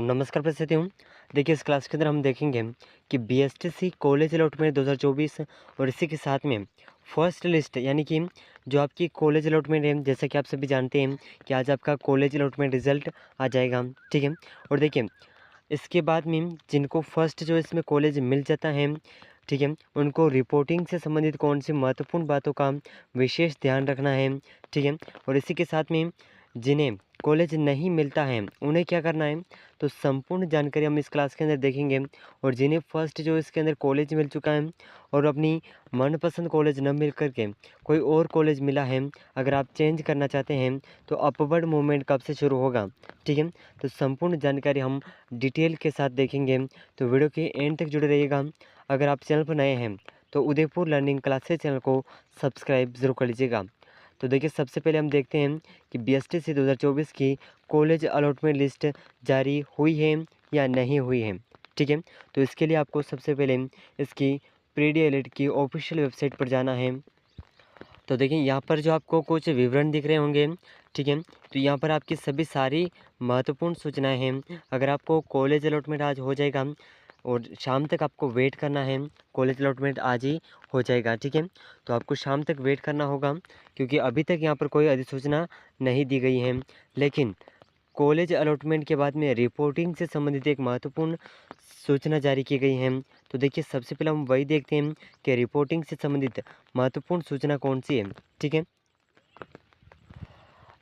नमस्कार प्रस्तुति हूँ। देखिए इस क्लास के अंदर हम देखेंगे कि बीएसटीसी कॉलेज अलॉटमेंट 2024 और इसी के साथ में फर्स्ट लिस्ट यानी कि जो आपकी कॉलेज अलॉटमेंट है, जैसा कि आप सभी जानते हैं कि आज आपका कॉलेज अलॉटमेंट रिजल्ट आ जाएगा, ठीक है। और देखिए इसके बाद में जिनको फर्स्ट जो इसमें कॉलेज मिल जाता है, ठीक है, उनको रिपोर्टिंग से संबंधित कौन सी महत्वपूर्ण बातों का विशेष ध्यान रखना है, ठीक है। और इसी के साथ में जिन्हें कॉलेज नहीं मिलता है उन्हें क्या करना है, तो संपूर्ण जानकारी हम इस क्लास के अंदर देखेंगे। और जिन्हें फर्स्ट जो इसके अंदर कॉलेज मिल चुका है और अपनी मनपसंद कॉलेज न मिल कर के कोई और कॉलेज मिला है, अगर आप चेंज करना चाहते हैं तो अपवर्ड मूवमेंट कब से शुरू होगा, ठीक है। तो संपूर्ण जानकारी हम डिटेल के साथ देखेंगे, तो वीडियो के एंड तक जुड़े रहिएगा। अगर आप चैनल पर नए हैं तो उदयपुर लर्निंग क्लासेस चैनल को सब्सक्राइब ज़रूर कर लीजिएगा। तो देखिए सबसे पहले हम देखते हैं कि बीएसटीसी 2024 की कॉलेज अलॉटमेंट लिस्ट जारी हुई है या नहीं हुई है, ठीक है। तो इसके लिए आपको सबसे पहले इसकी प्रीडीएलईडी की ऑफिशियल वेबसाइट पर जाना है। तो देखिए यहाँ पर जो आपको कुछ विवरण दिख रहे होंगे, ठीक है। तो यहाँ पर आपकी सभी सारी महत्वपूर्ण सूचनाएं हैं। अगर आपको कॉलेज अलॉटमेंट आज हो जाएगा और शाम तक आपको वेट करना है, कॉलेज अलॉटमेंट आज ही हो जाएगा, ठीक है। तो आपको शाम तक वेट करना होगा क्योंकि अभी तक यहाँ पर कोई अधिसूचना नहीं दी गई है। लेकिन कॉलेज अलॉटमेंट के बाद में रिपोर्टिंग से संबंधित एक महत्वपूर्ण सूचना जारी की गई है। तो देखिए सबसे पहले हम वही देखते हैं कि रिपोर्टिंग से संबंधित महत्वपूर्ण सूचना कौन सी है, ठीक है।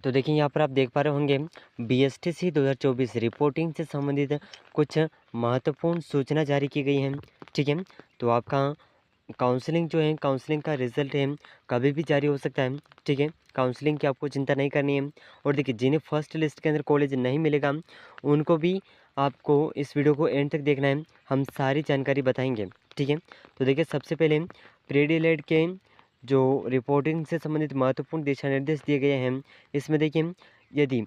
तो देखिए यहाँ पर आप देख पा रहे होंगे बीएसटीसी 2024 रिपोर्टिंग से संबंधित कुछ महत्वपूर्ण सूचना जारी की गई है, ठीक है। तो आपका काउंसलिंग जो है, काउंसलिंग का रिजल्ट है कभी भी जारी हो सकता है, ठीक है। काउंसलिंग की आपको चिंता नहीं करनी है। और देखिए जिन्हें फर्स्ट लिस्ट के अंदर कॉलेज नहीं मिलेगा उनको भी आपको इस वीडियो को एंड तक देखना है, हम सारी जानकारी बताएंगे, ठीक है। तो देखिए सबसे पहले प्रीडीएलईडी के जो रिपोर्टिंग से संबंधित महत्वपूर्ण दिशा निर्देश दिए गए हैं, इसमें देखिए यदि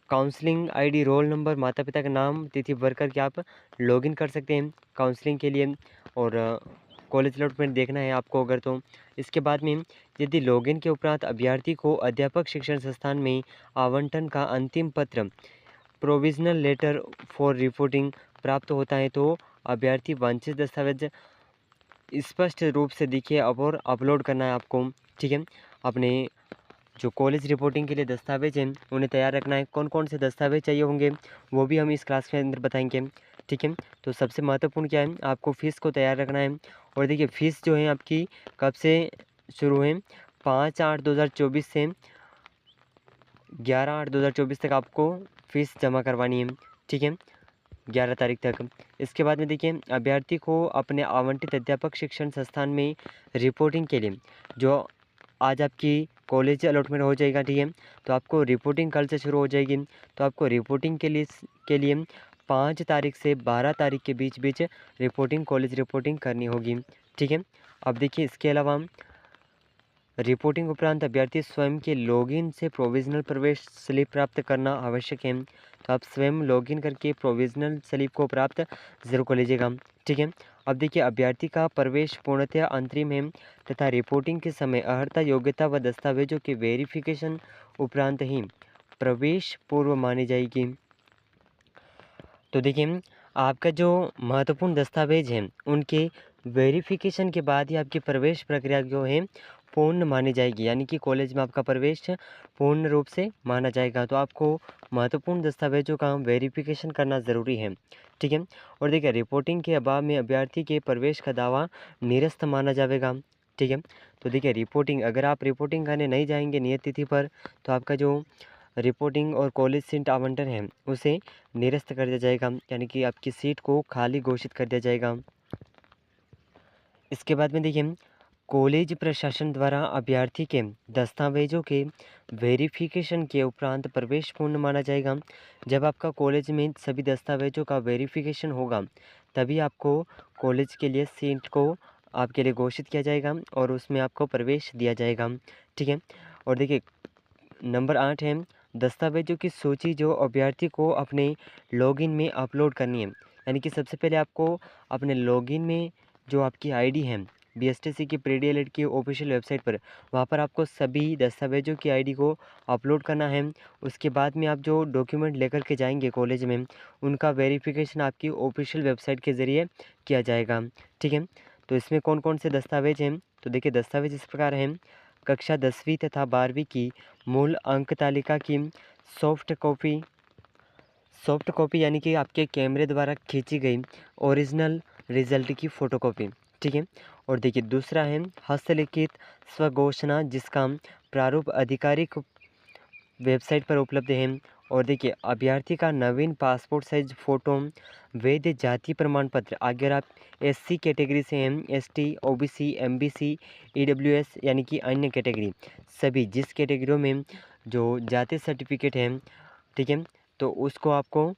काउंसलिंग आईडी, रोल नंबर, माता पिता का नाम, तिथि भर कर के आप लॉगिन कर सकते हैं काउंसलिंग के लिए। और कॉलेज अलॉटमेंट देखना है आपको अगर, तो इसके बाद में यदि लॉगिन के उपरांत अभ्यर्थी को अध्यापक शिक्षण संस्थान में आवंटन का अंतिम पत्र, प्रोविजनल लेटर फॉर रिपोर्टिंग प्राप्त होता है तो अभ्यर्थी वांछित दस्तावेज स्पष्ट रूप से दिखे और अपलोड करना है आपको, ठीक है। अपने जो कॉलेज रिपोर्टिंग के लिए दस्तावेज हैं उन्हें तैयार रखना है। कौन कौन से दस्तावेज चाहिए होंगे वो भी हम इस क्लास के अंदर बताएंगे, ठीक है। तो सबसे महत्वपूर्ण क्या है, आपको फ़ीस को तैयार रखना है। और देखिए फ़ीस जो है आपकी कब से शुरू है, 5/8/2024 से 11/8/2024 तक आपको फ़ीस जमा करवानी है, ठीक है, 11 तारीख तक। इसके बाद में देखिए अभ्यर्थी को अपने आवंटित अध्यापक शिक्षण संस्थान में रिपोर्टिंग के लिए, जो आज आपकी कॉलेज अलॉटमेंट हो जाएगा, ठीक है। तो आपको रिपोर्टिंग कल से शुरू हो जाएगी। तो आपको रिपोर्टिंग के लिए 5 तारीख से 12 तारीख के बीच बीच रिपोर्टिंग, कॉलेज रिपोर्टिंग करनी होगी, ठीक है। अब देखिए इसके अलावा रिपोर्टिंग उपरांत अभ्यर्थी स्वयं के लॉगिन से प्रोविजनल प्रवेश स्लिप प्राप्त करना आवश्यक है। तो आप स्वयं लॉगिन करके प्रोविजनल स्लिप को प्राप्त जरूर कर लीजिएगा, ठीक है। अब देखिए अभ्यर्थी का प्रवेश पूर्णतः अंतरिम है तथा रिपोर्टिंग के समय अर्हता, योग्यता व दस्तावेजों के वेरिफिकेशन उपरांत ही प्रवेश पूर्व मानी जाएगी। तो देखिए आपका जो महत्वपूर्ण दस्तावेज हैं उनके वेरिफिकेशन के बाद ही आपकी प्रवेश प्रक्रिया जो है पूर्ण मानी जाएगी, यानी कि कॉलेज में आपका प्रवेश पूर्ण रूप से माना जाएगा। तो आपको महत्वपूर्ण दस्तावेजों का वेरिफिकेशन करना ज़रूरी है, ठीक है। और देखिए रिपोर्टिंग के अभाव में अभ्यर्थी के प्रवेश का दावा निरस्त माना जाएगा, ठीक है। तो देखिए रिपोर्टिंग, अगर आप रिपोर्टिंग करने नहीं जाएंगे नियत तिथि पर तो आपका जो रिपोर्टिंग और कॉलेज सीट आवंटन है उसे निरस्त कर दिया जाएगा, यानी कि आपकी सीट को खाली घोषित कर दिया जाएगा। इसके बाद में देखिए कॉलेज प्रशासन द्वारा अभ्यर्थी के दस्तावेजों के वेरिफिकेशन के उपरांत प्रवेश पूर्ण माना जाएगा। जब आपका कॉलेज में सभी दस्तावेजों का वेरिफिकेशन होगा तभी आपको कॉलेज के लिए सीट को आपके लिए घोषित किया जाएगा और उसमें आपको प्रवेश दिया जाएगा, ठीक है। और देखिए नंबर 8 है दस्तावेजों की सूची जो अभ्यर्थी को अपने लॉगिन में अपलोड करनी है। यानी कि सबसे पहले आपको अपने लॉगिन में जो आपकी आईडी है, बीएसटीसी की प्री-डी-एल-एड की ऑफिशियल वेबसाइट पर, वहाँ पर आपको सभी दस्तावेज़ों की आईडी को अपलोड करना है। उसके बाद में आप जो डॉक्यूमेंट लेकर के जाएंगे कॉलेज में, उनका वेरिफिकेशन आपकी ऑफिशियल वेबसाइट के ज़रिए किया जाएगा। ठीक है, तो इसमें कौन कौन से दस्तावेज हैं, तो देखिए दस्तावेज इस प्रकार हैं। कक्षा 10वीं तथा 12वीं की मूल अंक तालिका की सॉफ्ट कॉपी, यानी कि आपके कैमरे द्वारा खींची गई ओरिजिनल रिजल्ट की फ़ोटोकॉपी। ठीक है, और देखिए दूसरा है हस्तलिखित स्वघोषणा, जिसका प्रारूप आधिकारिक वेबसाइट पर उपलब्ध है। और देखिए अभ्यर्थी का नवीन पासपोर्ट साइज फ़ोटो, वैध जाति प्रमाण पत्र, अगर आप एससी कैटेगरी से हैं, एसटी, ओबीसी, एमबीसी, ईडब्ल्यूएस यानी कि अन्य कैटेगरी, सभी जिस कैटेगरियों में जो जाति सर्टिफिकेट है, ठीक है, तो उसको आपको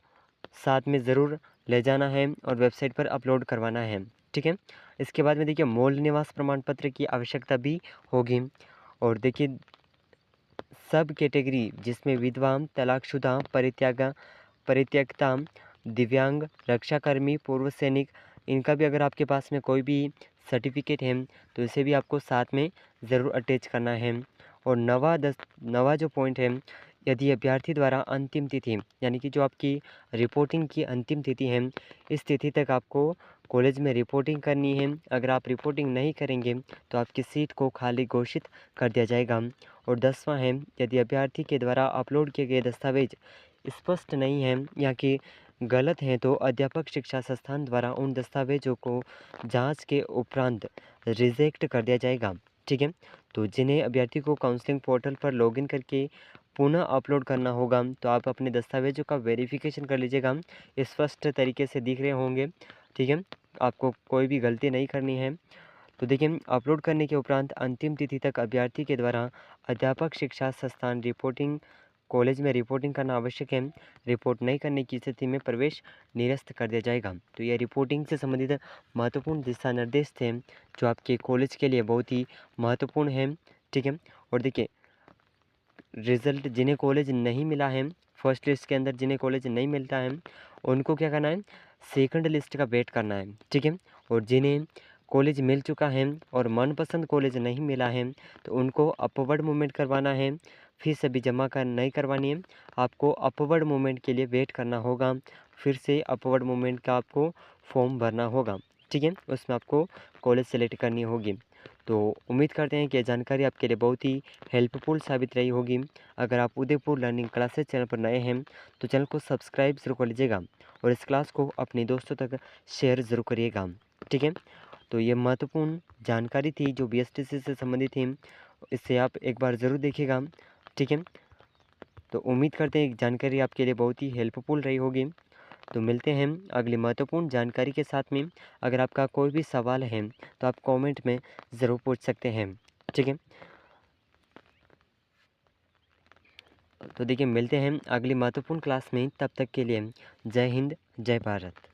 साथ में ज़रूर ले जाना है और वेबसाइट पर अपलोड करवाना है। ठीक है, इसके बाद में देखिए मूल निवास प्रमाण पत्र की आवश्यकता भी होगी। और देखिए सब कैटेगरी जिसमें विधवा, तलाकशुदा, परित्यक्ता, दिव्यांग, रक्षाकर्मी, पूर्व सैनिक, इनका भी अगर आपके पास में कोई भी सर्टिफिकेट है तो इसे भी आपको साथ में ज़रूर अटैच करना है। और नवा जो पॉइंट है, यदि अभ्यर्थी द्वारा अंतिम तिथि यानी कि जो आपकी रिपोर्टिंग की अंतिम तिथि है, इस तिथि तक आपको कॉलेज में रिपोर्टिंग करनी है। अगर आप रिपोर्टिंग नहीं करेंगे तो आपकी सीट को खाली घोषित कर दिया जाएगा। और 10वां है, यदि अभ्यर्थी के द्वारा अपलोड किए गए दस्तावेज स्पष्ट नहीं हैं या कि गलत हैं तो अध्यापक शिक्षा संस्थान द्वारा उन दस्तावेजों को जांच के उपरांत रिजेक्ट कर दिया जाएगा। ठीक है, तो जिन्हें अभ्यर्थी को काउंसलिंग पोर्टल पर लॉगिन करके पुनः अपलोड करना होगा, तो आप अपने दस्तावेजों का वेरिफिकेशन कर लीजिएगा। स्पष्ट तरीके से दिख रहे होंगे। ठीक है, आपको कोई भी गलती नहीं करनी है। तो देखिए अपलोड करने के उपरांत अंतिम तिथि तक अभ्यर्थी के द्वारा अध्यापक शिक्षा संस्थान कॉलेज में रिपोर्टिंग करना आवश्यक है। रिपोर्ट नहीं करने की स्थिति में प्रवेश निरस्त कर दिया जाएगा। तो ये रिपोर्टिंग से संबंधित महत्वपूर्ण दिशा निर्देश थे जो आपके कॉलेज के लिए बहुत ही महत्वपूर्ण है। ठीक है, और देखिए रिज़ल्ट जिन्हें कॉलेज नहीं मिला है, फर्स्ट लिस्ट के अंदर जिन्हें कॉलेज नहीं मिलता है, उनको क्या करना है, सेकंड लिस्ट का वेट करना है। ठीक है, और जिन्हें कॉलेज मिल चुका है और मनपसंद कॉलेज नहीं मिला है, तो उनको अपवर्ड मूवमेंट करवाना है। फीस अभी जमा कर नहीं करवानी है, आपको अपवर्ड मूवमेंट के लिए वेट करना होगा। फिर से अपवर्ड मूवमेंट का आपको फॉर्म भरना होगा। ठीक है, उसमें आपको कॉलेज सेलेक्ट करनी होगी। तो उम्मीद करते हैं कि ये जानकारी आपके लिए बहुत ही हेल्पफुल साबित रही होगी। अगर आप उदयपुर लर्निंग क्लासेस चैनल पर नए हैं तो चैनल को सब्सक्राइब ज़रूर कर लीजिएगा और इस क्लास को अपने दोस्तों तक शेयर ज़रूर करिएगा। ठीक है, तो ये महत्वपूर्ण जानकारी थी जो बीएसटीसी से संबंधित थी, इसे आप एक बार ज़रूर देखिएगा। ठीक है, तो उम्मीद करते हैं जानकारी आपके लिए बहुत ही हेल्पफुल रही होगी। तो मिलते हैं अगली महत्वपूर्ण जानकारी के साथ में। अगर आपका कोई भी सवाल है तो आप कमेंट में ज़रूर पूछ सकते हैं। ठीक है, तो देखिए मिलते हैं अगली महत्वपूर्ण क्लास में। तब तक के लिए जय हिंद, जय भारत।